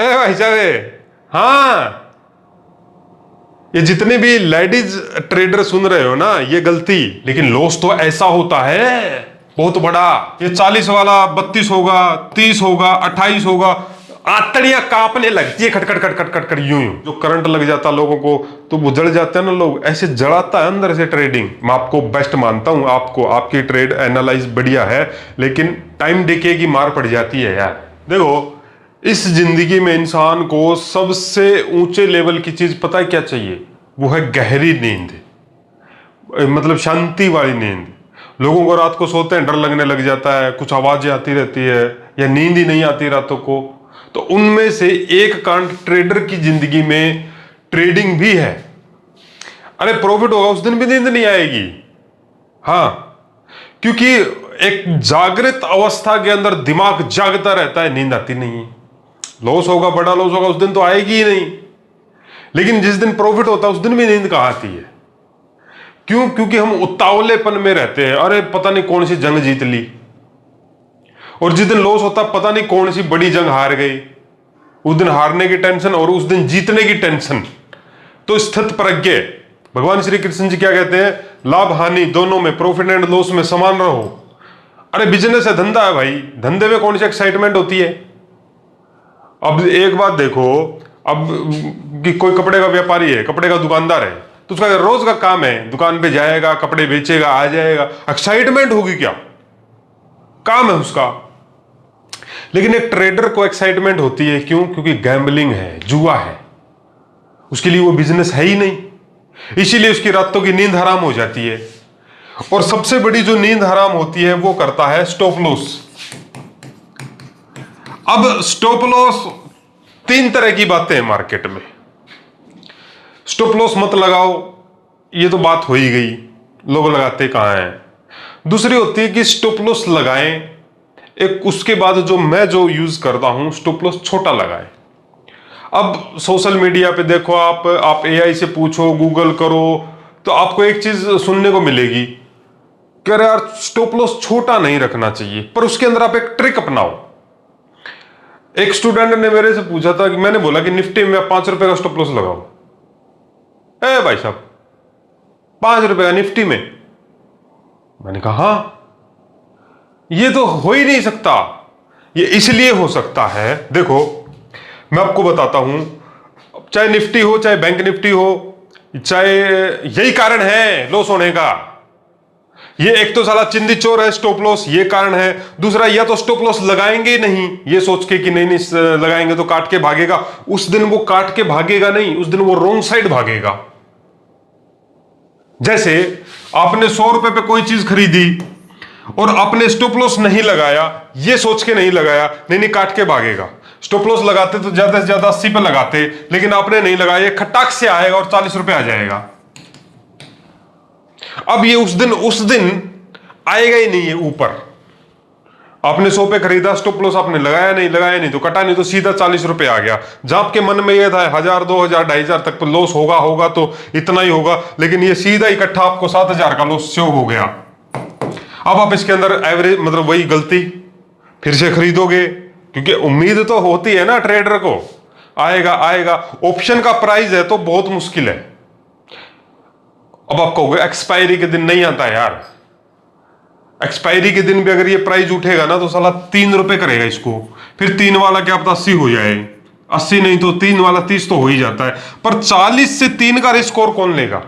ए भाई साहब, हाँ, ये जितने भी लेडीज ट्रेडर सुन रहे हो ना, ये गलती, लेकिन लॉस तो ऐसा होता है बहुत बड़ा। ये 40 वाला 32 होगा, 30 होगा, 28 होगा, आंतड़ियां कांपने लगती है, खटखट खटखट खटखट यूं यूं। जो करंट लग जाता लोगों को तो वो जड़ जाते हैं ना लोग, ऐसे जड़ाता है अंदर से ट्रेडिंग। मैं आपको बेस्ट मानता हूं, आपको आपकी ट्रेड एनालाइज बढ़िया है, लेकिन टाइम डिके की मार पड़ जाती है यार। देखो, इस जिंदगी में इंसान को सबसे ऊंचे लेवल की चीज पता है क्या चाहिए? वो है गहरी नींद, मतलब शांति वाली नींद। लोगों को रात को सोते हैं डर लगने लग जाता है, कुछ आवाजें आती रहती है या नींद ही नहीं आती रातों को। तो उनमें से एक कांड ट्रेडर की जिंदगी में ट्रेडिंग भी है। अरे प्रॉफिट होगा उस दिन भी नींद नहीं आएगी। हाँ, क्योंकि एक जागृत अवस्था के अंदर दिमाग जागता रहता है, नींद आती नहीं है। लॉस होगा, बड़ा लॉस होगा, उस दिन तो आएगी ही नहीं। लेकिन जिस दिन प्रॉफिट होता है उस दिन भी नींद कहाँ आती है? क्यों? क्योंकि हम उतावलेपन में रहते हैं। अरे पता नहीं कौन सी जंग जीत ली, और जिस दिन लॉस होता पता नहीं कौन सी बड़ी जंग हार गई। उस दिन हारने की टेंशन और उस दिन जीतने की टेंशन। तो स्थित प्रज्ञ भगवान श्री कृष्ण जी क्या कहते हैं? लाभ हानि दोनों में, प्रॉफिट एंड लॉस में समान रहो। अरे बिजनेस है, धंधा है भाई, धंधे में कौन सी एक्साइटमेंट होती है? अब एक बात देखो, अब कि कोई कपड़े का व्यापारी है, कपड़े का दुकानदार है, तो उसका रोज का काम है, दुकान पे जाएगा, कपड़े बेचेगा, आ जाएगा। एक्साइटमेंट होगी क्या? काम है उसका। लेकिन एक ट्रेडर को एक्साइटमेंट होती है, क्यों? क्योंकि गैम्बलिंग है, जुआ है, उसके लिए वो बिजनेस है ही नहीं। इसीलिए उसकी रातों की नींद हराम हो जाती है। और सबसे बड़ी जो नींद हराम होती है वो करता है स्टॉप लॉस। अब स्टॉप लॉस, तीन तरह की बातें हैं मार्केट में। स्टॉप लॉस मत लगाओ, ये तो बात हो ही गई, लोग लगाते कहां हैं। दूसरी होती है कि स्टॉप लॉस लगाएं, एक उसके बाद जो यूज करता हूं, स्टॉप लॉस छोटा लगाएं। अब सोशल मीडिया पे देखो, आप एआई से पूछो, गूगल करो, तो आपको एक चीज सुनने को मिलेगी कि अरे यार स्टॉप लॉस छोटा नहीं रखना चाहिए, पर उसके अंदर आप एक ट्रिक अपनाओ। एक स्टूडेंट ने मेरे से पूछा था कि मैंने बोला कि निफ्टी में 5 रुपए का स्टॉप लॉस लगाओ। ए भाई साहब, 5 रुपए का निफ्टी में? मैंने कहा हाँ, ये तो हो ही नहीं सकता। ये इसलिए हो सकता है, देखो मैं आपको बताता हूं, चाहे निफ्टी हो, चाहे बैंक निफ्टी हो, चाहे, यही कारण है लॉस होने का। ये एक तो साला चिंदी चोर है स्टॉप लॉस, ये कारण है। दूसरा, या तो स्टॉप लॉस लगाएंगे नहीं, ये सोच के कि नहीं नहीं लगाएंगे तो काट के भागेगा। उस दिन वो काट के भागेगा नहीं, उस दिन वो रोंग साइड भागेगा। जैसे आपने 100 रुपए पे कोई चीज खरीदी और आपने स्टॉप लॉस नहीं लगाया, ये सोच के नहीं लगाया नहीं नहीं काट के भागेगा। स्टॉप लॉस लगाते तो ज्यादा से ज्यादा 80 पे लगाते, लेकिन आपने नहीं लगाया, खटाक से आएगा और 40 रुपए आ जाएगा। अब ये उस दिन आएगा ही नहीं है ऊपर। आपने 100 पे खरीदा, स्टॉप लॉस आपने लगाया नहीं तो कटा नहीं, तो सीधा 40 रुपए आ गया। जहां आपके मन में ये था 1000, 2000, 2500 तक लॉस होगा तो इतना ही होगा, लेकिन ये सीधा इकट्ठा आपको 7000 का लॉस शो हो गया। अब आप इसके अंदर एवरेज, मतलब वही गलती, फिर से खरीदोगे, क्योंकि उम्मीद तो होती है ना ट्रेडर को, आएगा। ऑप्शन का प्राइस है तो बहुत मुश्किल है। अब आप कहोगे एक्सपायरी के दिन नहीं आता है यार। एक्सपायरी के दिन भी अगर ये प्राइस उठेगा ना तो साला 3 रुपए करेगा इसको, फिर 3 वाला क्या पता 80 हो जाए, 80 नहीं तो 3 वाला 30 तो हो ही जाता है, पर 40 से 3 का रिस्क और कौन लेगा?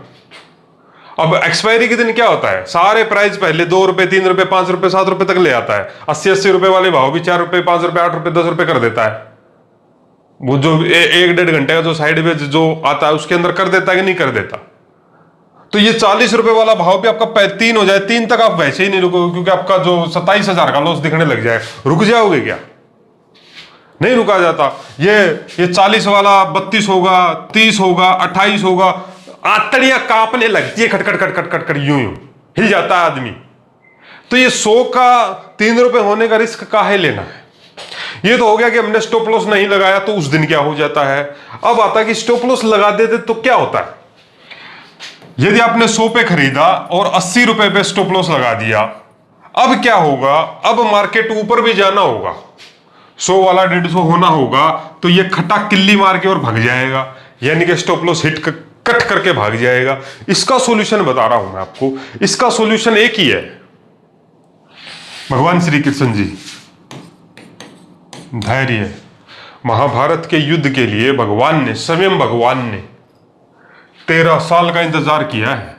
अब एक्सपायरी के दिन क्या होता है, सारे प्राइस पहले 2 रुपए, 3 रुपए, 5 रुपए, 7 रुपए तक ले आता है। 80 रुपए वाले भाव भी 4 रुपए, 5 रुपए, 8 रुपए, 10 रुपए कर देता है। वो जो 1-1.5 घंटे का जो साइड में जो आता है उसके अंदर कर देता है कि नहीं कर देता? तो ये 40 रुपए वाला भाव भी आपका 3 हो जाए, 3 तक आप वैसे ही नहीं रुकोगे, क्योंकि आपका जो 27,000 का लॉस दिखने लग जाए। रुक जाओगे क्या? नहीं रुका जाता। ये 40 वाला 32 होगा, 30 होगा, 28 होगा, आंतड़ियां कांपने लगती है, खटखट खटखट खटखट यूं यूं हिल जाता है आदमी। तो ये 100 का 3 रुपए होने का रिस्क काहे लेना है? ये तो हो गया कि हमने स्टॉप लॉस नहीं लगाया, तो उस दिन क्या हो जाता है। अब आता है कि स्टॉप लॉस लगा देते तो क्या होता है। यदि आपने 100 पे खरीदा और 80 रुपए पे स्टॉप लॉस लगा दिया, अब क्या होगा? अब मार्केट ऊपर भी जाना होगा, 100 वाला 150 होना होगा तो ये खटा किल्ली मार के और भाग जाएगा, यानी कि स्टॉप लॉस हिट कट करके भाग जाएगा। इसका सॉल्यूशन बता रहा हूं मैं आपको, इसका सॉल्यूशन एक ही है। भगवान श्री कृष्ण जी धैर्य, महाभारत के युद्ध के लिए भगवान ने, स्वयं भगवान ने 13 साल का इंतजार किया है।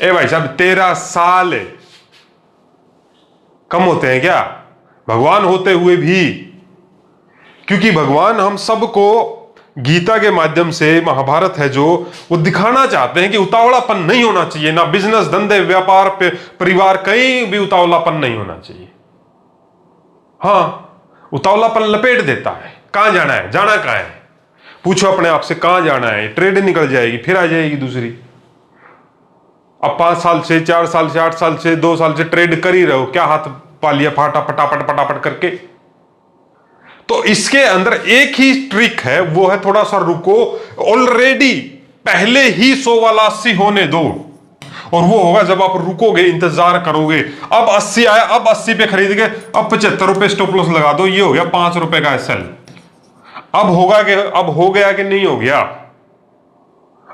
ए भाई साहब 13 साल कम होते हैं क्या भगवान होते हुए भी? क्योंकि भगवान हम सबको गीता के माध्यम से, महाभारत है जो, वो दिखाना चाहते हैं कि उतावलापन नहीं होना चाहिए। ना बिजनेस, धंधे, व्यापार पे, परिवार, कहीं भी उतावलापन नहीं होना चाहिए। हाँ, उतावलापन लपेट देता है। कहां जाना है, जाना कहां है, पूछो अपने आप से, कहां जाना है? ट्रेड निकल जाएगी, फिर आ जाएगी दूसरी। अब 5 साल से, 4 साल से, 8 साल से, 2 साल से ट्रेड कर ही रहो, क्या हाथ पा लिया फाटा फटाफट फटाफट करके? तो इसके अंदर एक ही ट्रिक है, वो है थोड़ा सा रुको। ऑलरेडी पहले ही 100 वाला 80 होने दो, और वो होगा जब आप रुकोगे, इंतजार करोगे। अब 80 आया, अब 80 पे खरीद गए, अब 75 रुपए स्टॉप लॉस लगा दो, ये हो गया 5 रुपए का सेल। अब होगा कि, अब हो गया कि नहीं हो गया?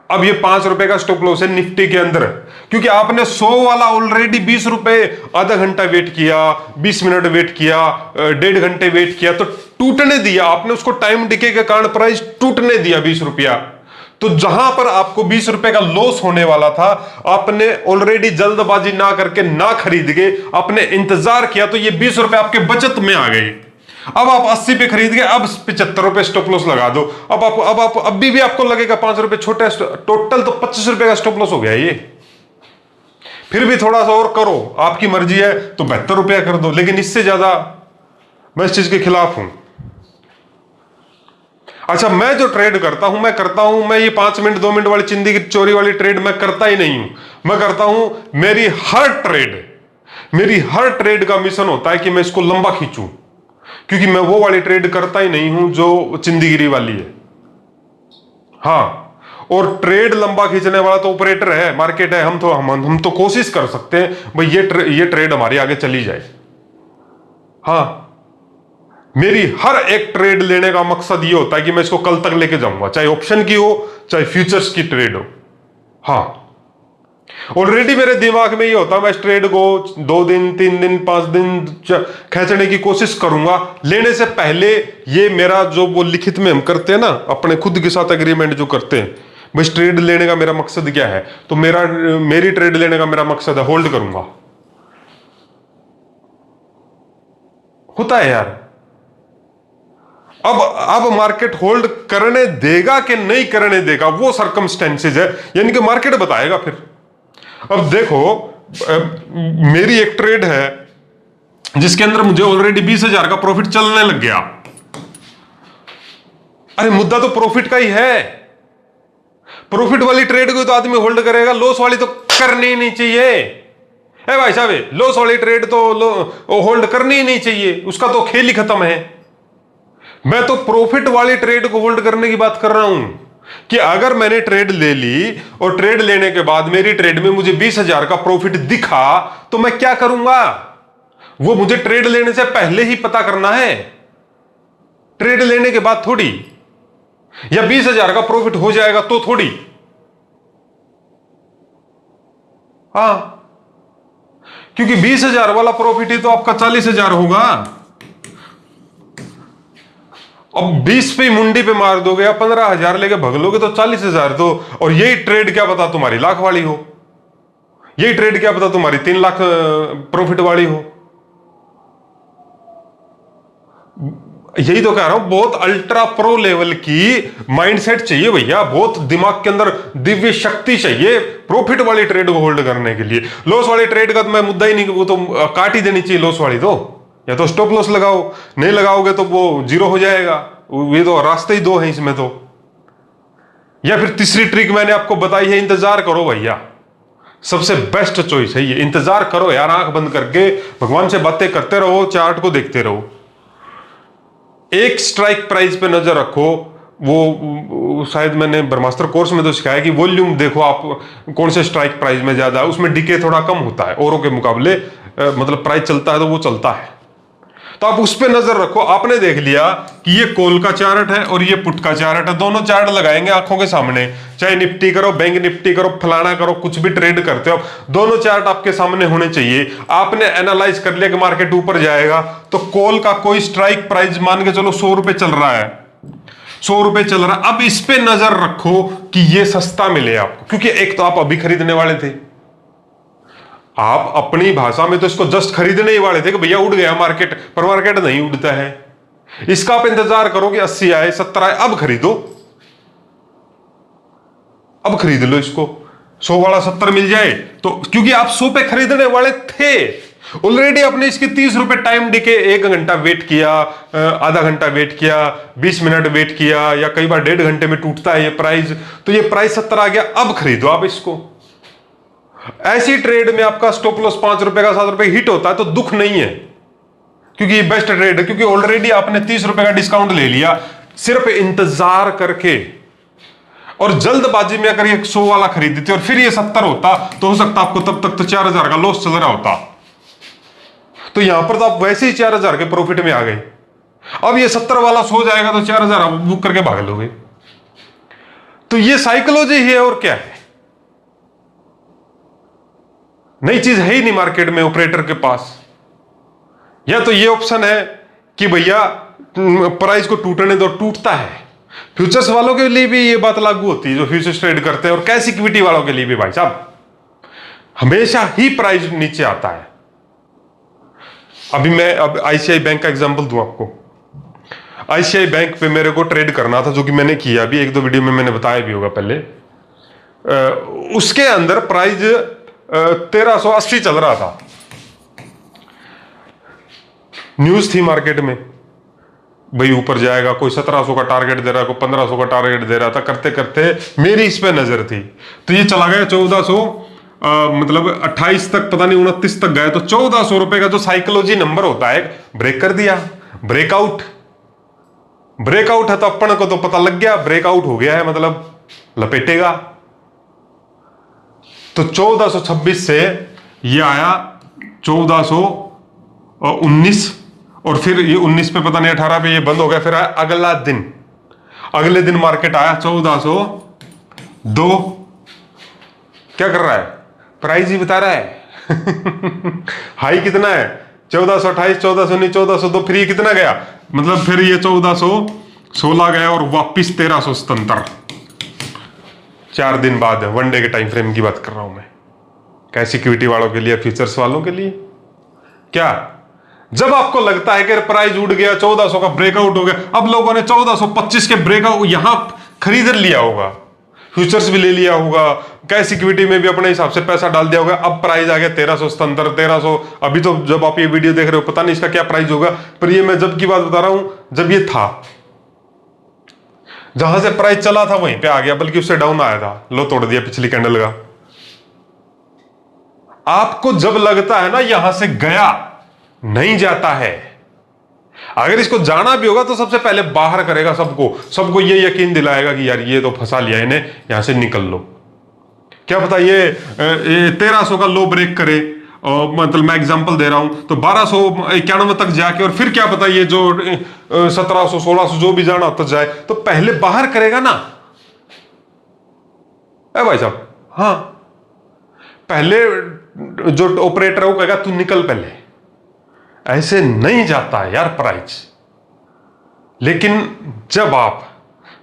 अब ये 5 रुपए का स्टॉप लॉस है निफ्टी के अंदर, क्योंकि आपने 100 वाला ऑलरेडी 20 रुपए आधा घंटा वेट किया, 20 मिनट वेट किया, 1.5 घंटे वेट किया, तो टूटने दिया आपने उसको। टाइम डिके के कारण प्राइस टूटने दिया 20 रुपया। तो जहां पर आपको 20 रुपए का लॉस होने वाला था, आपने ऑलरेडी जल्दबाजी ना करके ना खरीद के आपने इंतजार किया, तो ये 20 रुपए आपके बचत में आ गए। अब आप 80 पे खरीद गए, अब 75 रुपए स्टॉप लॉस लगा दो। अब अभी भी आपको लगेगा 5 रुपए छोटे, टोटल तो 25 रुपए का स्टॉप लॉस हो गया ये। फिर भी थोड़ा सा और करो, आपकी मर्जी है तो 72 रुपया कर दो, लेकिन इससे ज्यादा मैं इस चीज के खिलाफ हूं। अच्छा, मैं जो ट्रेड करता हूं, मैं ये 5 मिनट 2 मिनट वाली चिंदी की चोरी वाली ट्रेड मैं करता ही नहीं हूं। मैं करता हूं, मेरी हर ट्रेड का मिशन होता है कि मैं इसको लंबा खींचूं, क्योंकि मैं वो वाली ट्रेड करता ही नहीं हूं जो चिंदीगिरी वाली है। हाँ, और ट्रेड लंबा खींचने वाला तो ऑपरेटर है, मार्केट है। हम तो कोशिश कर सकते हैं भाई ये ट्रेड हमारी आगे चली जाए। हाँ, मेरी हर एक ट्रेड लेने का मकसद ये होता है कि मैं इसको कल तक लेके जाऊंगा, चाहे ऑप्शन की हो, चाहे फ्यूचर्स की ट्रेड हो। हाँ, ऑलरेडी मेरे दिमाग में ये होता है, मैं इस ट्रेड को 2 दिन, 3 दिन, 5 दिन खींचने की कोशिश करूंगा। लेने से पहले ये मेरा जो वो लिखित में हम करते हैं ना, अपने खुद के साथ एग्रीमेंट जो करते हैं, बस ट्रेड लेने का मेरा मकसद क्या है, तो मेरी ट्रेड लेने का मेरा मकसद है होल्ड करूंगा। होता है यार। अब मार्केट होल्ड करने देगा कि नहीं करने देगा, वो सर्कमस्टेंसेज है, यानी कि मार्केट बताएगा फिर। अब देखो, मेरी एक ट्रेड है जिसके अंदर मुझे ऑलरेडी 20,000 का प्रॉफिट चलने लग गया। अरे मुद्दा तो प्रॉफिट का ही है। प्रॉफिट वाली ट्रेड को तो आदमी होल्ड करेगा, लॉस वाली तो करनी ही नहीं चाहिए। ए भाई साहब, लॉस वाली ट्रेड तो होल्ड करनी ही नहीं चाहिए, उसका तो खेल ही खत्म है। मैं तो प्रॉफिट वाली ट्रेड को होल्ड करने की बात कर रहा हूं कि अगर मैंने ट्रेड ले ली और ट्रेड लेने के बाद मेरी ट्रेड में मुझे 20,000 का प्रॉफिट दिखा, तो मैं क्या करूंगा? वो मुझे ट्रेड लेने से पहले ही पता करना है, ट्रेड लेने के बाद थोड़ी, या 20,000 का प्रॉफिट हो जाएगा तो थोड़ी। हां, क्योंकि 20,000 वाला प्रॉफिट ही तो आपका 40,000 होगा। अब 20 पे मुंडी पे मार दोगे या 15,000 लेके भग लोगे तो 40,000 तो, और यही ट्रेड क्या पता तुम्हारी लाख वाली हो, यही ट्रेड क्या पता तुम्हारी 3 लाख प्रॉफिट वाली हो। यही तो कह रहा हूं, बहुत अल्ट्रा प्रो लेवल की माइंडसेट चाहिए भैया, बहुत दिमाग के अंदर दिव्य शक्ति चाहिए प्रॉफिट वाली ट्रेड को होल्ड करने के लिए। लॉस वाली ट्रेड का तो मैं मुद्दा ही नहीं, वो तो काट ही देनी चाहिए लॉस वाली तो, या तो स्टॉप लॉस लगाओ, नहीं लगाओगे तो वो जीरो हो जाएगा। ये तो रास्ते ही 2 हैं इसमें तो। या फिर तीसरी ट्रिक मैंने आपको बताई है, इंतजार करो भैया, सबसे बेस्ट चॉइस है ये। इंतजार करो यार, आंख बंद करके भगवान से बातें करते रहो, चार्ट को देखते रहो, एक स्ट्राइक प्राइस पे नजर रखो। वो शायद मैंने ब्रह्मास्त्र कोर्स में तो सिखाया कि वॉल्यूम देखो आप कौन से स्ट्राइक प्राइस में ज्यादा है, उसमें डिके थोड़ा कम होता है औरों के मुकाबले, मतलब प्राइस चलता है तो वो चलता है। तो आप उस पर नजर रखो। आपने देख लिया कि ये कॉल का चार्ट है और ये पुट का चार्ट है, दोनों चार्ट लगाएंगे आंखों के सामने, चाहे निफ्टी करो, बैंक निफ्टी करो, फलाना करो, कुछ भी ट्रेड करते हो, दोनों चार्ट आपके सामने होने चाहिए। आपने एनालाइज कर लिया कि मार्केट ऊपर जाएगा, तो कॉल का कोई स्ट्राइक प्राइस मान के चलो 100 रुपए चल रहा है, 100 रुपए चल रहा है। अब इस पे नजर रखो कि ये सस्ता मिले आपको, क्योंकि एक तो आप अभी खरीदने वाले थे, आप अपनी भाषा में तो इसको जस्ट खरीदने ही वाले थे कि भैया उड़ गया मार्केट, पर मार्केट नहीं उड़ता है। इसका आप इंतजार करो कि 80 आए, 70 आए, अब खरीदो, अब खरीद लो इसको। 100 वाला 70 मिल जाए तो, क्योंकि आप 100 पे खरीदने वाले थे ऑलरेडी। आपने इसके 30 रुपए टाइम देके 1 घंटा वेट किया, आधा घंटा वेट किया, 20 मिनट वेट किया, या कई बार 1.5 घंटे में टूटता है ये प्राइस, तो ये प्राइस 70 आ गया, अब खरीदो आप इसको। ऐसी ट्रेड में आपका स्टॉप लॉस 5 रुपए का 7 रुपए हिट होता है तो दुख नहीं है, क्योंकि ये बेस्ट ट्रेड है, क्योंकि ऑलरेडी आपने 30 रुपए का डिस्काउंट ले लिया सिर्फ इंतजार करके। और जल्दबाजी में अगर ये 100 वाला खरीद देते और फिर ये 70 होता तो हो सकता आपको तब तक तो 4000 का लॉस चल रहा होता, तो यहां पर तो आप वैसे ही 4000 के प्रॉफिट में आ गए। अब ये 70 वाला हो जाएगा तो 4000 आप बुक करके भाग लोगे। तो ये साइकोलॉजी है और क्या है, नई चीज है ही नहीं मार्केट में ऑपरेटर के पास। या तो ये ऑप्शन है कि भैया प्राइस को टूटने दो, टूटता है। फ्यूचर्स वालों के लिए भी ये बात लागू होती है जो फ्यूचर्स ट्रेड करते हैं, और कैश इक्विटी वालों के लिए भी भाई साहब हमेशा ही प्राइस नीचे आता है। अभी मैं अब आईसीआई बैंक का एग्जांपल दूं आपको। आईसीआई बैंक पे मेरे को ट्रेड करना था, जो कि मैंने किया भी, 1-2 वीडियो में मैंने बताया भी होगा पहले। उसके अंदर प्राइस 1380 चल रहा था, न्यूज थी मार्केट में भाई ऊपर जाएगा, कोई 1700 का टारगेट दे रहा है, कोई 1500 का टारगेट दे रहा था। करते करते मेरी इस पे नजर थी तो ये चला गया 1400, मतलब 28 तक, पता नहीं 29 तक गया। तो 1400 रुपए का जो साइकोलॉजी नंबर होता है ब्रेक कर दिया, ब्रेकआउट। ब्रेकआउट है तो अपन को तो पता लग गया ब्रेकआउट हो गया है, मतलब लपेटेगा। तो 1426 से ये आया 1419, और फिर ये 19 पे पता नहीं 18 पे ये बंद हो गया। फिर आया अगला दिन, अगले दिन मार्केट आया 1402। क्या कर रहा है, प्राइस ही बता रहा है हाई कितना है 1428, 1419, 1402, फिर ये कितना गया, मतलब फिर ये 1416 गया और वापिस 1377। 4 दिन बाद, 1 डे के टाइम फ्रेम की बात कर रहा हूं मैं, कैश इक्विटी वालों के लिए, फ्यूचर्स वालों के लिए। क्या जब आपको लगता है कि प्राइस उड़ गया, 1400 का ब्रेकआउट हो गया, अब लोगों ने 1425 के ब्रेकआउट यहां खरीद लिया होगा, फ्यूचर्स भी ले लिया होगा, कैश इक्विटी में भी अपने हिसाब से पैसा डाल दिया होगा। अब प्राइस आ गया 1377, 1300। अभी तो जब आप ये वीडियो देख रहे हो पता नहीं इसका क्या प्राइस होगा, पर ये मैं जब की बात बता रहा हूं, जब ये था, जहां से प्राइस चला था वहीं पे आ गया, बल्कि उससे डाउन आया था, लो तोड़ दिया पिछली कैंडल का। आपको जब लगता है ना यहां से गया, नहीं जाता है, अगर इसको जाना भी होगा तो सबसे पहले बाहर करेगा सबको ये यकीन दिलाएगा कि यार ये तो फंसा लिया इन्हें, यहां से निकल लो। क्या पता ये 1300 का लो ब्रेक करे, और मतलब मैं एग्जांपल दे रहा हूं, तो 1291 तक जाके, और फिर क्या पता ये जो 1700 1600 जो भी जाना तक जाए, तो पहले बाहर करेगा ना भाई साहब। हाँ, पहले जो ऑपरेटर है वो कहेगा तू निकल पहले। ऐसे नहीं जाता है यार प्राइस। लेकिन जब आप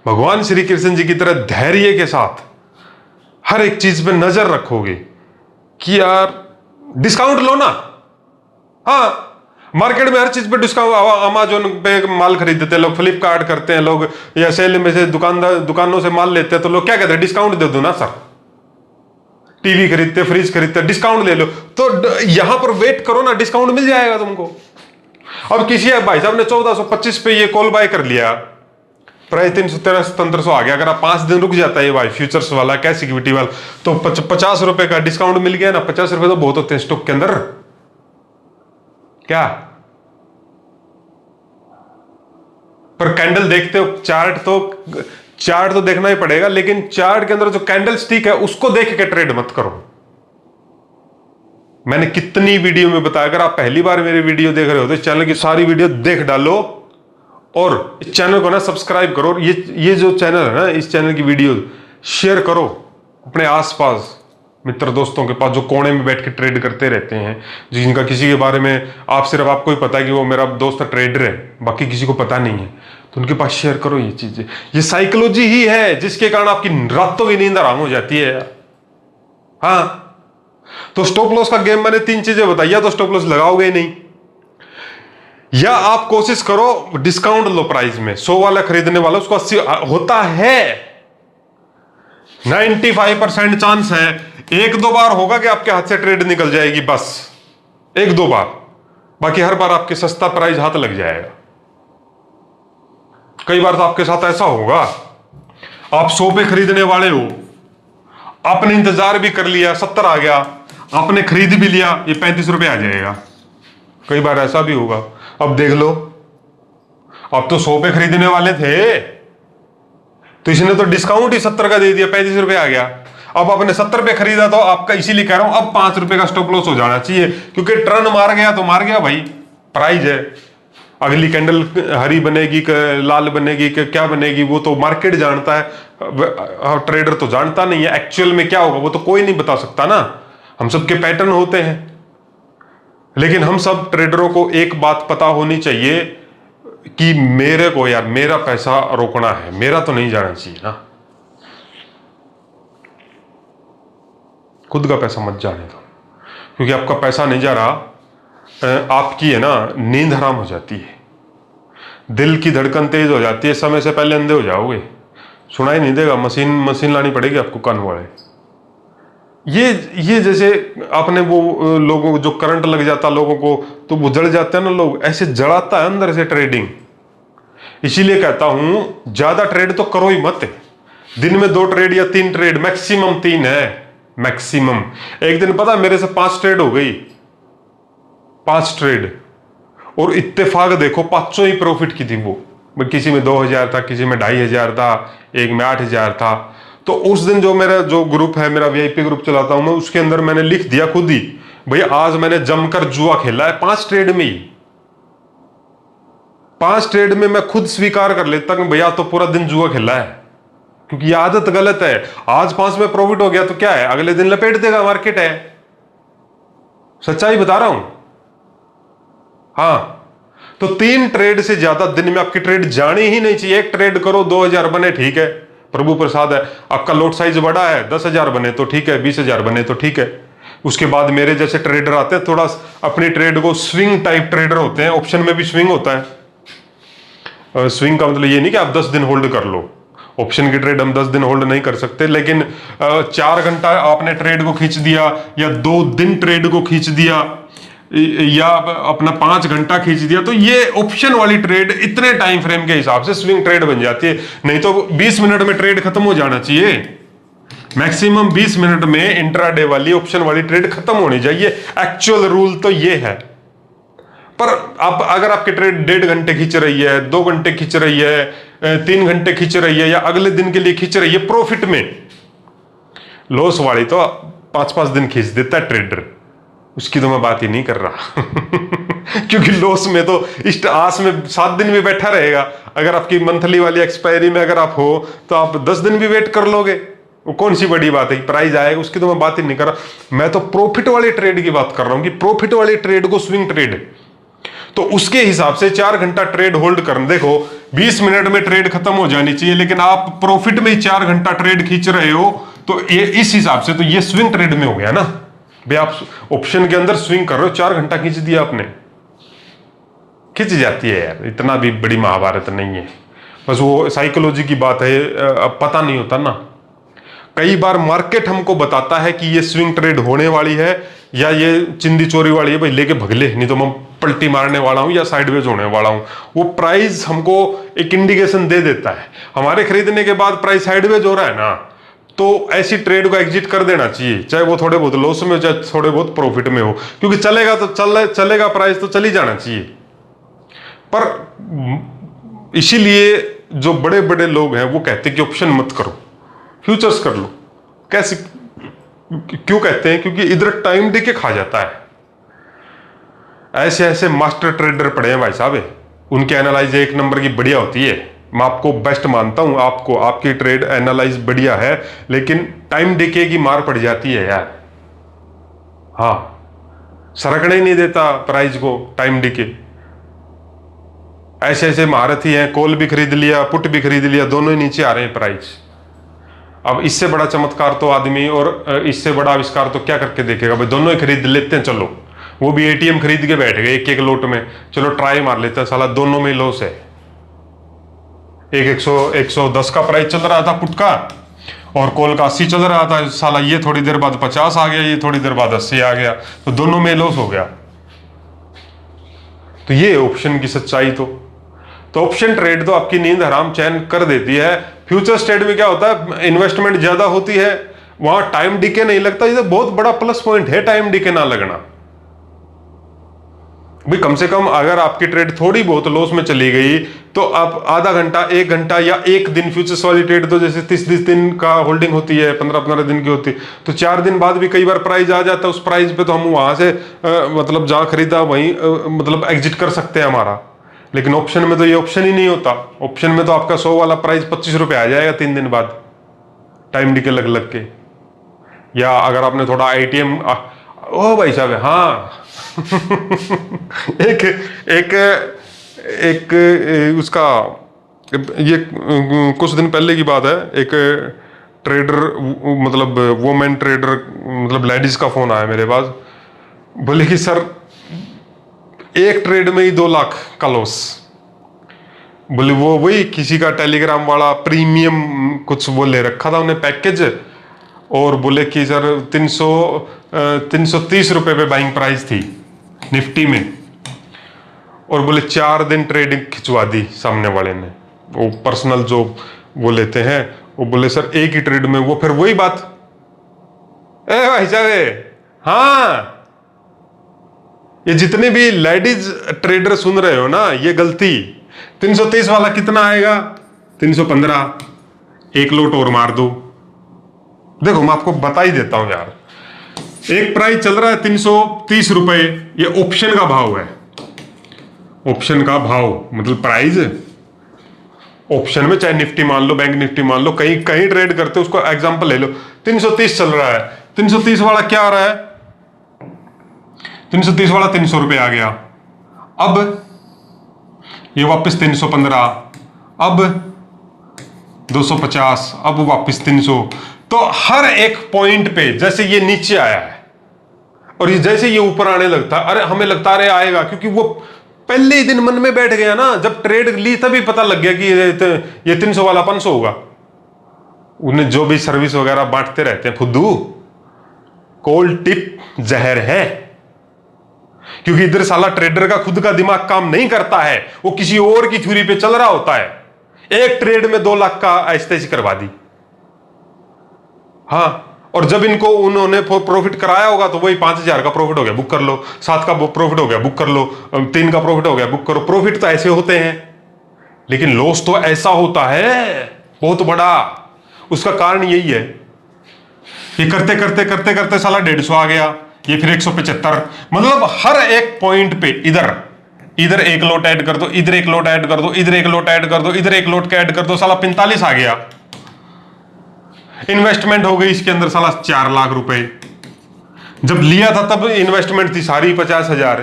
भगवान श्री कृष्ण जी की तरह धैर्य के साथ हर एक चीज पे नजर रखोगे कि यार डिस्काउंट लो ना। हाँ, मार्केट में हर चीज पे डिस्काउंट, अमेज़न पे माल खरीदते हैं लोग, फ्लिपकार्ट करते हैं लोग, या सेल में से दुकानों से माल लेते हैं, तो लोग क्या कहते हैं, डिस्काउंट दे दो ना सर। टीवी खरीदते, फ्रिज खरीदते, डिस्काउंट ले लो। तो यहां पर वेट करो ना, डिस्काउंट मिल जाएगा तुमको। अब किसी भाई साहब ने 1425 पे ये कॉल बाय कर लिया, प्राइस 313 1700 आ गया। अगर आप 5 दिन रुक जाता है भाई फ्यूचर्स वाला, कैश इक्विटी वाला, तो 50 रुपए का डिस्काउंट मिल गया ना। 50 रुपए तो बहुत होते हैं स्टॉक के अंदर। क्या पर कैंडल देखते हो, चार्ट तो देखना ही पड़ेगा, लेकिन चार्ट के अंदर जो कैंडल स्टिक है उसको देख के ट्रेड मत करो। मैंने कितनी वीडियो में बताया, अगर आप पहली बार मेरी वीडियो देख रहे हो तो चैनल की सारी वीडियो देख डालो और इस चैनल को ना सब्सक्राइब करो। और ये जो चैनल है ना, इस चैनल की वीडियो शेयर करो अपने आसपास मित्र दोस्तों के पास, जो कोने में बैठ के ट्रेड करते रहते हैं, जिनका किसी के बारे में आपको ही पता है कि वो मेरा दोस्त ट्रेडर है, बाकी किसी को पता नहीं है, तो उनके पास शेयर करो ये चीजें। ये साइकोलॉजी ही है जिसके कारण आपकी रातों की नींद आराम हो जाती है यार। हाँ, तो स्टॉप लॉस का गेम मैंने 3 चीजें बताई, या तो स्टॉप लॉस लगाओगे ही नहीं, या आप कोशिश करो डिस्काउंट लो प्राइस में। 100 वाला खरीदने वाला उसको 80 होता है, 95% चांस है। 1-2 बार होगा कि आपके हाथ से ट्रेड निकल जाएगी, बस 1-2 बार, बाकी हर बार आपके सस्ता प्राइस हाथ लग जाएगा। कई बार तो आपके साथ ऐसा होगा, आप 100 पे खरीदने वाले हो, आपने इंतजार भी कर लिया, 70 आ गया, आपने खरीद भी लिया, ये 35 रुपए आ जाएगा। कई बार ऐसा भी होगा। अब देख लो, अब तो 100 पे खरीदने वाले थे तो इसने तो डिस्काउंट ही 70 का दे दिया, 35 रुपए आ गया। अब आपने 70 पे खरीदा, तो आपका इसीलिए कह रहा हूं अब 5 रुपए का स्टॉप लॉस हो जाना चाहिए, क्योंकि टर्न मार गया तो मार गया भाई, प्राइस है। अगली कैंडल हरी बनेगी, लाल बनेगी, क्या बनेगी, वो तो मार्केट जानता है, ट्रेडर तो जानता नहीं है। एक्चुअल में क्या होगा वो तो कोई नहीं बता सकता ना, हम सबके पैटर्न होते हैं। लेकिन हम सब ट्रेडरों को एक बात पता होनी चाहिए कि मेरे को यार मेरा पैसा रोकना है, मेरा तो नहीं जाना चाहिए ना, खुद का पैसा मत जाने दो, क्योंकि आपका पैसा नहीं जा रहा, आपकी है ना नींद हराम हो जाती है, दिल की धड़कन तेज हो जाती है, समय से पहले अंधे हो जाओगे, सुनाई नहीं देगा, मशीन लानी पड़ेगी आपको कान वाले। ये जैसे आपने वो लोगों को जो करंट लग जाता लोगों को, तो वो जड़ जाते हैं ना लोग, ऐसे जड़ाता है अंदर से ट्रेडिंग। इसीलिए कहता हूं ज्यादा ट्रेड तो करो ही मत, दिन में 2 ट्रेड या 3 ट्रेड, मैक्सिमम 3 है, मैक्सिमम। एक दिन पता मेरे से 5 ट्रेड हो गई, 5 ट्रेड, और इत्तेफाक देखो 500 ही प्रॉफिट की थी वो। किसी में 2000 था, किसी में 2500 था, एक में 8000 था। तो उस दिन जो ग्रुप है, मेरा वीआईपी ग्रुप चलाता हूं मैं, उसके अंदर मैंने लिख दिया खुद ही, भैया आज मैंने जमकर जुआ खेला है 5 ट्रेड में ही। 5 ट्रेड में मैं खुद स्वीकार कर लेता कि भैया तो पूरा दिन जुआ खेला है, क्योंकि ये आदत गलत है। आज 5 में प्रॉफिट हो गया तो क्या है, अगले दिन लपेट देगा, मार्केट है, सच्चाई बता रहा हूं। हाँ, तो 3 ट्रेड से ज्यादा दिन में आपकी ट्रेड जानी ही नहीं चाहिए। एक ट्रेड करो, 2000 बने ठीक है, प्रभु प्रसाद है। आपका लोट साइज बड़ा है, 10,000 बने तो ठीक है, 20,000 बने तो ठीक है। उसके बाद मेरे जैसे ट्रेडर आते हैं, थोड़ा अपनी ट्रेड को स्विंग टाइप ट्रेडर होते हैं, ऑप्शन में भी स्विंग होता है। स्विंग का मतलब ये नहीं कि आप 10 दिन होल्ड कर लो, ऑप्शन की ट्रेड हम 10 दिन होल्ड नहीं कर सकते, लेकिन 4 घंटा आपने ट्रेड को खींच दिया, या 2 दिन ट्रेड को खींच दिया, या अपना 5 घंटा खींच दिया, तो ये ऑप्शन वाली ट्रेड इतने टाइम फ्रेम के हिसाब से स्विंग ट्रेड बन जाती है। नहीं तो 20 मिनट में ट्रेड खत्म हो जाना चाहिए, मैक्सिमम 20 मिनट में इंट्राडे वाली ऑप्शन वाली ट्रेड खत्म होनी चाहिए। एक्चुअल रूल तो ये है। पर आप अगर आपकी ट्रेड 1.5 घंटे खींच रही है, 2 घंटे खींच रही है, 3 घंटे खींच रही है, या अगले दिन के लिए खींच रही है प्रॉफिट में, लॉस वाली तो 5-5 दिन खींच देता है ट्रेडर, उसकी तो मैं बात ही नहीं कर रहा क्योंकि लॉस में तो इष्ट आस में 7 दिन भी बैठा रहेगा। अगर आपकी मंथली वाली एक्सपायरी में अगर आप हो तो आप 10 दिन भी वेट कर लोगे, वो कौन सी बड़ी बात है, प्राइस आएगा, उसकी तो मैं बात ही नहीं कर रहा। मैं तो प्रॉफिट वाली ट्रेड की बात कर रहा हूं कि प्रॉफिट वाली ट्रेड को स्विंग ट्रेड, तो उसके हिसाब से 4 घंटा ट्रेड होल्ड कर, देखो 20 मिनट में ट्रेड खत्म हो जानी चाहिए, लेकिन आप प्रॉफिट में ही 4 घंटा ट्रेड खींच रहे हो, तो ये इस हिसाब से तो ये स्विंग ट्रेड में हो गया ना भाई। आप ऑप्शन के अंदर स्विंग कर रहे हो, 4 घंटा खींच दिया आपने, खींच जाती है यार, इतना भी बड़ी महाभारत नहीं है, बस वो साइकोलॉजी की बात है, अब पता नहीं होता ना। कई बार मार्केट हमको बताता है कि ये स्विंग ट्रेड होने वाली है या ये चिंदी चोरी वाली है, भाई लेके भगले, नहीं तो मैं पलटी मारने वाला हूं या साइडवेज होने वाला हूं। वो प्राइस हमको एक इंडिकेशन दे देता है। हमारे खरीदने के बाद प्राइस साइडवेज हो रहा है ना, तो ऐसी ट्रेड को एग्जिट कर देना चाहिए, चाहे वो थोड़े बहुत लॉस में हो, चाहे थोड़े बहुत प्रॉफिट में हो, क्योंकि चलेगा तो चलेगा, प्राइस तो चली जाना चाहिए। पर इसीलिए जो बड़े बड़े लोग हैं वो कहते हैं कि ऑप्शन मत करो, फ्यूचर्स कर लो। कैसे, क्यों कहते हैं? क्योंकि इधर टाइम देके खा जाता है। ऐसे ऐसे मास्टर ट्रेडर पड़े हैं भाई साहब, उनकी एनालाइज एक नंबर की बढ़िया होती है। मैं आपको बेस्ट मानता हूं, आपको आपकी ट्रेड एनालाइज बढ़िया है, लेकिन टाइम डिके की मार पड़ जाती है यार। हाँ, सरकने ही नहीं देता प्राइस को टाइम डिके। ऐसे ऐसे महारथी हैं, कॉल भी खरीद लिया, पुट भी खरीद लिया, दोनों ही नीचे आ रहे हैं प्राइस। अब इससे बड़ा चमत्कार तो आदमी, और इससे बड़ा आविष्कार तो क्या करके देखेगा भाई, दोनों ही खरीद लेते हैं। चलो वो भी एटीएम खरीद के बैठ गए एक एक लोट में, चलो ट्राई मार लेते हैं, साला दोनों में लॉस है। एक 110 का प्राइस चल रहा था पुट का, और कॉल का 80 चल रहा था, साला ये थोड़ी देर बाद 50 आ गया, ये थोड़ी देर बाद 80 आ गया, तो दोनों में लॉस हो गया। तो ये ऑप्शन की सच्चाई। तो ऑप्शन ट्रेड तो आपकी नींद हराम चैन कर देती है। फ्यूचर्स ट्रेड में क्या होता है, इन्वेस्टमेंट ज्यादा होती है, वहां टाइम डिके नहीं लगता। ये बहुत बड़ा प्लस पॉइंट है टाइम डिके ना लगना। भाई कम से कम अगर आपकी ट्रेड थोड़ी बहुत लॉस में चली गई, तो आप आधा घंटा, एक घंटा या एक दिन, फ्यूचर्स वाली ट्रेड तो जैसे 30 दिन का होल्डिंग होती है, 15 दिन की होती है, तो 4 दिन बाद भी कई बार प्राइस आ जाता है। उस प्राइस पे तो हम वहां से मतलब जहां खरीदा वहीं मतलब एग्जिट कर सकते हैं हमारा। लेकिन ऑप्शन में तो ये ऑप्शन ही नहीं होता। ऑप्शन में तो आपका 100 वाला प्राइस 25 रुपये आ जाएगा 3 दिन बाद, टाइम डिके लग लग के। या अगर आपने थोड़ा आईटीएम, ओ भाई साहब, हाँ एक एक एक उसका, ये कुछ दिन पहले की बात है, एक ट्रेडर, मतलब वुमेन ट्रेडर, मतलब लेडीज का फोन आया मेरे पास। बोले कि सर एक ट्रेड में ही 2 लाख का लॉस। बोले वो वही किसी का टेलीग्राम वाला प्रीमियम कुछ वो ले रखा था उन्हें पैकेज, और बोले कि सर 330 रुपए पे बाइंग प्राइस थी निफ्टी में, और बोले 4 दिन ट्रेडिंग खिंचवा दी सामने वाले ने, वो पर्सनल जो वो लेते हैं। वो बोले सर एक ही ट्रेड में वो, फिर वही बात, ए भाई साहब, हाँ, ये जितने भी लेडीज ट्रेडर सुन रहे हो ना, ये गलती। 330 वाला कितना आएगा, 315, एक लोट और मार दो। देखो मैं आपको बता ही देता हूं यार, एक प्राइस चल रहा है 330 रुपए, ये ऑप्शन का भाव है। ऑप्शन का भाव मतलब प्राइस, ऑप्शन में चाहे निफ्टी मान लो, बैंक निफ्टी मान लो, कहीं कहीं ट्रेड करते हो, उसको एग्जांपल ले लो। 330 चल रहा है, 330 वाला क्या आ रहा है, 330 वाला 300 रुपये आ गया। अब ये वापस 315, अब 250, अब वापस 300। तो हर एक पॉइंट पे जैसे ये नीचे आया है और ये जैसे ये ऊपर आने लगता है, अरे हमें लगता है आएगा, क्योंकि वो पहले ही दिन मन में बैठ गया ना। जब ट्रेड ली तभी पता लग गया कि ये 300 वाला 500 होगा। उन्हें जो भी सर्विस वगैरह बांटते रहते हैं फुद्दू, कॉल टिप जहर है। क्योंकि इधर साला ट्रेडर का खुद का दिमाग काम नहीं करता है, वो किसी और की थ्योरी पे चल रहा होता है। एक ट्रेड में 2 लाख का ऐसे ऐसी करवा दी। हाँ, और जब इनको उन्होंने प्रॉफिट कराया होगा तो वही 5000 का प्रॉफिट हो गया, बुक कर लो। 7 का प्रॉफिट हो गया, बुक कर लो। 3 का प्रॉफिट हो गया, बुक करो। प्रॉफिट तो ऐसे होते हैं, लेकिन लॉस तो ऐसा होता है बहुत बड़ा। उसका कारण यही है कि करते करते करते करते साला 150 आ गया, ये फिर 175। मतलब हर एक पॉइंट पे इधर एक लोट ऐड कर दो, इधर एक लोट ऐड कर दो, इधर एक लोट ऐड कर दो, इधर एक लोट ऐड कर दो, साला 45 आ गया। इन्वेस्टमेंट हो गई इसके अंदर साला 4 लाख रुपए। जब लिया था तब इन्वेस्टमेंट थी सारी 50,000,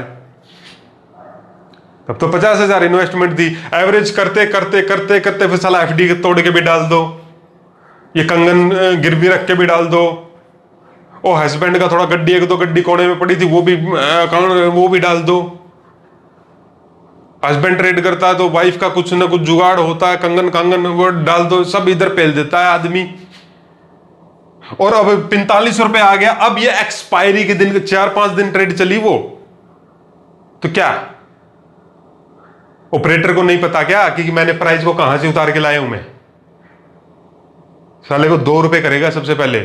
तब तो 50,000 इन्वेस्टमेंट थी। एवरेज करते करते करते करते फिर साला एफडी तोड़ के भी डाल दो, ये कंगन गिरवी रख के भी डाल दो, ओ हस्बैंड का थोड़ा गड्डी, 1-2 गड्डी कोने में पड़ी थी वो भी डाल दो। हस्बैंड ट्रेड करता है तो वाइफ का कुछ ना कुछ जुगाड़ होता है, कंगन वो डाल दो, सब इधर पेल देता है आदमी। और अब 45 रुपए आ गया। अब ये एक्सपायरी के दिन 4-5 दिन ट्रेड चली वो, तो क्या ऑपरेटर को नहीं पता क्या कि मैंने प्राइस को कहां से उतार के लाया हूं मैं? साले को 2 रुपए करेगा सबसे पहले,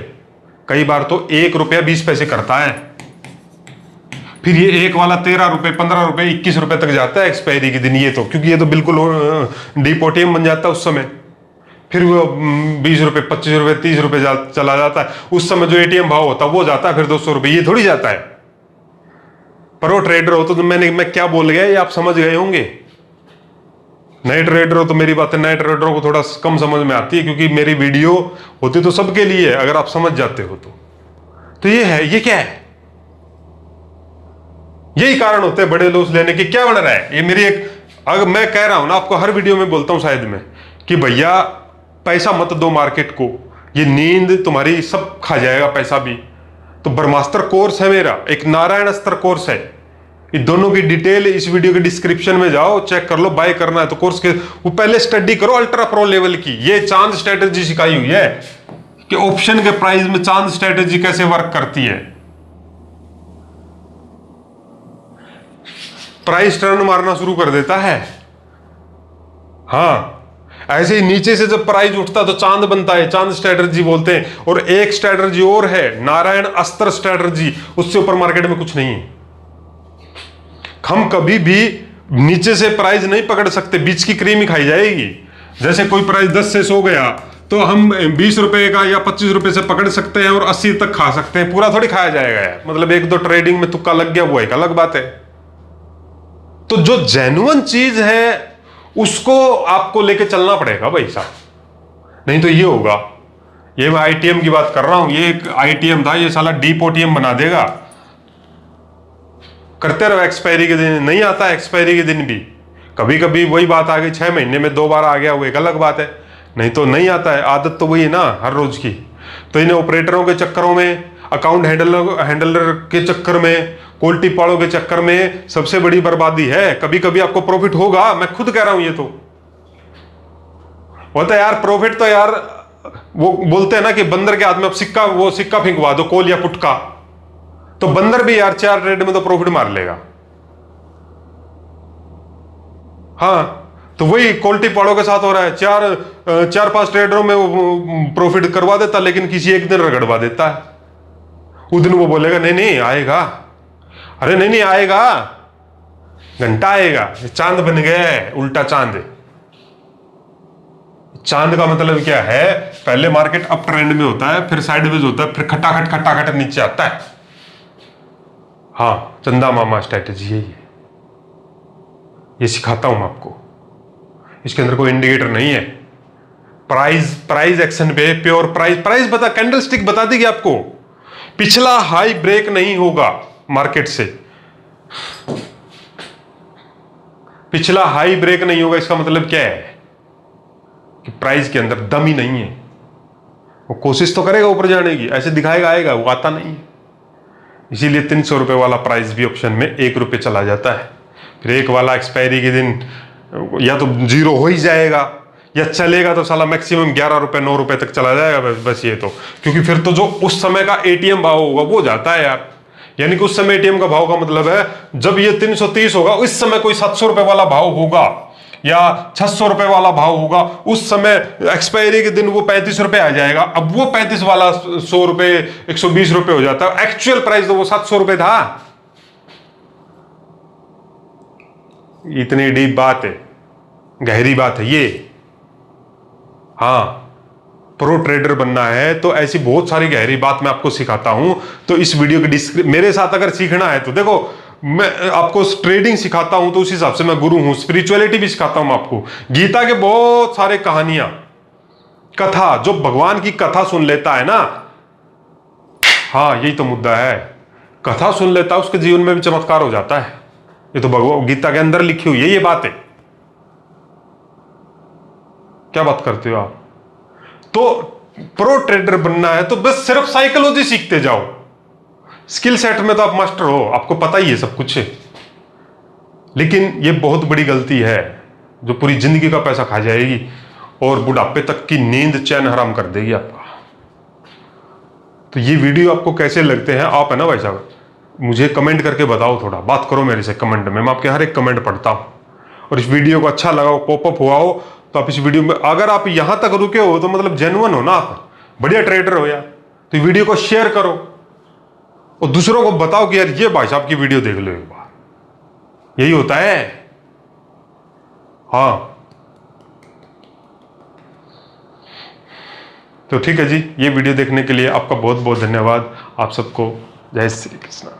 कई बार तो 1 रुपया 20 पैसे करता है। फिर ये एक वाला 13 रुपए, 15 रुपए, 21 रुपए तक जाता है एक्सपायरी के दिन। ये तो क्योंकि ये तो बिल्कुल डिपोटियम बन जाता है उस समय। फिर वो 20 रुपए, 25 रुपए, 30 रुपए चला जाता है। उस समय जो एटीएम भाव होता है वो जाता है फिर 200 रुपए। ये थोड़ी जाता है प्रो ट्रेडर हो तो मैं क्या बोल गया ये आप समझ गए होंगे। नए ट्रेडर हो तो मेरी बातें नए ट्रेडरों को थोड़ा कम समझ में आती है, क्योंकि मेरी वीडियो होती तो सबके लिए है, अगर आप समझ जाते हो तो ये है, ये क्या है, यही कारण होते हैं बड़े लॉस लेने के। क्या बन रहा है ये मेरी एक, अगर मैं कह रहा हूं ना आपको, हर वीडियो में बोलता हूं शायद मैं, कि भैया पैसा मत दो मार्केट को, ये नींद तुम्हारी सब खा जाएगा पैसा भी। तो ब्रह्मास्त्र कोर्स है मेरा, एक नारायण अस्त्र कोर्स है, ये दोनों की डिटेल इस वीडियो के डिस्क्रिप्शन में जाओ, चेक कर लो। बाय करना है तो कोर्स के वो पहले स्टडी करो अल्ट्रा प्रो लेवल की। ये चांद स्ट्रेटेजी सिखाई हुई है कि ऑप्शन के प्राइस में चांद स्ट्रेटेजी कैसे वर्क करती है। प्राइस टर्न मारना शुरू कर देता है। हाँ, ऐसे ही नीचे से जब प्राइस उठता है तो चांद बनता है, चांद स्ट्रेटजी बोलते हैं। और एक स्ट्रेटजी और है, नारायण अस्त्र स्ट्रेटजी, उससे ऊपर मार्केट में कुछ नहीं है। हम कभी भी नीचे से प्राइस नहीं पकड़ सकते, बीच की क्रीम ही खाई जाएगी। जैसे कोई प्राइस 10 से सो गया तो हम 20 रुपए का या 25 रुपए से पकड़ सकते हैं और 80 तक खा सकते हैं, पूरा थोड़ी खाया जाएगा यार। मतलब एक दो ट्रेडिंग में तुक्का लग गया वो एक अलग बात है। तो जो जेन्युइन चीज है उसको आपको लेके चलना पड़ेगा भाई साहब, नहीं तो ये होगा। ये मैं आईटीएम की बात कर रहा हूं, ये एक आईटीएम था, ये साला डीप ओटीएम बना देगा। करते रहो, एक्सपायरी के दिन नहीं आता, एक्सपायरी के दिन भी कभी कभी वही बात आ गई, 6 महीने में 2 बार आ गया, वो एक अलग बात है, नहीं तो नहीं आता है। आदत तो वही है ना हर रोज की। तो इन्हें ऑपरेटरों के चक्करों में, अकाउंट हैंडलर के चक्कर में, क्वालिटी पाड़ों के चक्कर में सबसे बड़ी बर्बादी है। कभी कभी आपको प्रॉफिट होगा, मैं खुद कह रहा हूं ये तो होता है यार। प्रॉफिट तो यार वो बोलते हैं ना कि बंदर के हाथ में अब सिक्का, वो सिक्का फेंकवा दो, कोल या पुटका, तो बंदर भी यार 4 ट्रेड में तो प्रॉफिट मार लेगा। हाँ, तो वही क्वालिटी पाड़ों के साथ हो रहा है। 4-5 ट्रेडरों में वो प्रॉफिट करवा देता, लेकिन किसी एक दिन रगड़वा देता है। उस दिन वो बोलेगा नहीं नहीं आएगा, अरे नहीं नहीं आएगा, घंटा आएगा, चांद बन गया है, उल्टा चांद। चांद का मतलब क्या है, पहले मार्केट अप ट्रेंड में होता है, फिर साइडवेज होता है, फिर खटाखट नीचे आता है। हाँ, चंदा मामा स्ट्रेटेजी यही है, ये सिखाता हूं मैं आपको। इसके अंदर कोई इंडिकेटर नहीं है। प्राइस एक्शन पे प्योर प्राइस बता, कैंडलस्टिक बता देगी आपको। पिछला हाई ब्रेक नहीं होगा मार्केट से, पिछला हाई ब्रेक नहीं होगा, इसका मतलब क्या है कि प्राइस के अंदर दम ही नहीं है। वो कोशिश तो करेगा ऊपर जाने की, ऐसे दिखाएगा आएगा, वो आता नहीं है। इसीलिए 300 रुपए वाला प्राइस भी ऑप्शन में 1 रुपए चला जाता है। फिर एक वाला एक्सपायरी के दिन या तो 0 हो ही जाएगा, या चलेगा तो साला मैक्सिमम 11 रुपए 9 रुपए तक चला जाएगा बस ये तो। क्योंकि फिर तो जो उस समय का एटीएम भाव होगा वो जाता है यार। यानी कि उस समय एटीएम का भाव का मतलब है जब ये 330 होगा, उस समय कोई 700 रुपए वाला भाव होगा या 600 रुपए वाला भाव होगा, उस समय एक्सपायरी के दिन वो 35 रुपए आ जाएगा। अब वो 35 वाला 100 रुपए 120 रुपए हो जाता है, एक्चुअल प्राइस तो वो 700 रुपए था। इतनी डीप बात है, गहरी बात है ये। हाँ, प्रो ट्रेडर बनना है तो ऐसी बहुत सारी गहरी बात मैं आपको सिखाता हूं। तो इस वीडियो के मेरे साथ अगर सीखना है तो देखो, मैं आपको ट्रेडिंग सिखाता हूं तो उस हिसाब से मैं गुरु हूं। स्पिरिचुअलिटी भी सिखाता हूं आपको। गीता के बहुत सारे कहानियां, कथा, जो भगवान की कथा सुन लेता है ना, हाँ यही तो मुद्दा है, कथा सुन लेता है उसके जीवन में भी चमत्कार हो जाता है। ये तो भगवत गीता के अंदर लिखी हुई है ये बात है। क्या बात करते हो आप? तो प्रो ट्रेडर बनना है तो बस सिर्फ साइकोलॉजी सीखते जाओ। स्किल सेट में तो आप मास्टर हो, आपको पता ही है सब कुछ है। लेकिन ये बहुत बड़ी गलती है जो पूरी जिंदगी का पैसा खा जाएगी और बुढ़ापे तक की नींद चैन हराम कर देगी आपका। तो ये वीडियो आपको कैसे लगते हैं आप, है ना भाई साहब, मुझे कमेंट करके बताओ, थोड़ा बात करो मेरे से कमेंट में। मैं आपके हर एक कमेंट पढ़ता हूं। और इस वीडियो को अच्छा लगा हो, पॉपअप हुआ हो, तो आप इस वीडियो में, अगर आप यहां तक रुके हो तो मतलब जेन्युइन हो ना, आप बढ़िया ट्रेडर हो यार। तो वीडियो को शेयर करो और दूसरों को बताओ कि यार ये भाई साहब की वीडियो देख लो एक बार। यही होता है। हाँ, तो ठीक है जी, ये वीडियो देखने के लिए आपका बहुत बहुत धन्यवाद। आप सबको जय श्री कृष्ण।